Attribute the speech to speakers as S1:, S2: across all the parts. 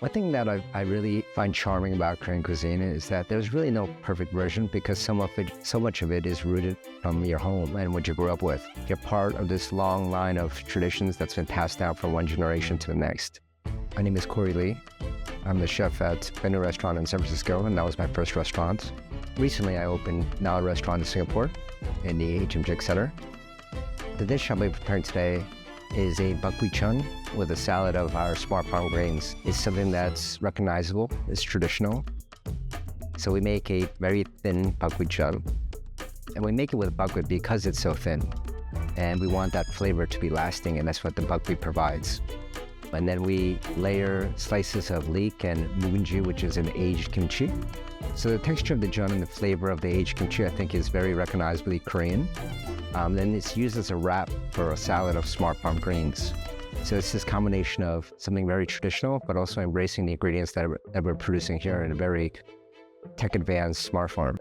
S1: One thing that I really find charming about Korean cuisine is that there's really no perfect version because so much of it is rooted from your home and what you grew up with. You're part of this long line of traditions that's been passed down from one generation to the next. My name is Corey Lee. I'm the chef at Benu restaurant in San Francisco, and that was my first restaurant. Recently, I opened now a restaurant in Singapore in the HMJ Center. The dish I'll be preparing today is a Buckwheat Jeon with a salad of our smart farm grains. It's something that's recognizable, it's traditional. So we make a very thin Buckwheat Jeon, and we make it with buckwheat because it's so thin. And we want that flavor to be lasting, and that's what the buckwheat provides. And then we layer slices of leek and moonji, which is an aged kimchi. So the texture of the jeon and the flavor of the aged kimchi, I think, is very recognizably Korean. Then it's used as a wrap for a salad of smart farm greens. So it's this combination of something very traditional, but also embracing the ingredients that we're producing here in a very tech-advanced smart farm.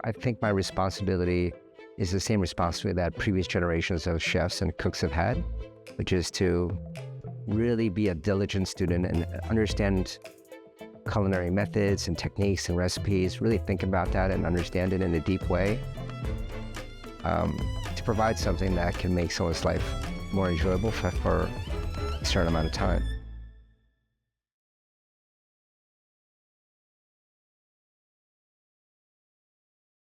S1: I think my responsibility is the same responsibility that previous generations of chefs and cooks have had, which is to really be a diligent student and understand culinary methods and techniques and recipes, really think about that and understand it in a deep way, to provide something that can make someone's life more enjoyable for a certain amount of time.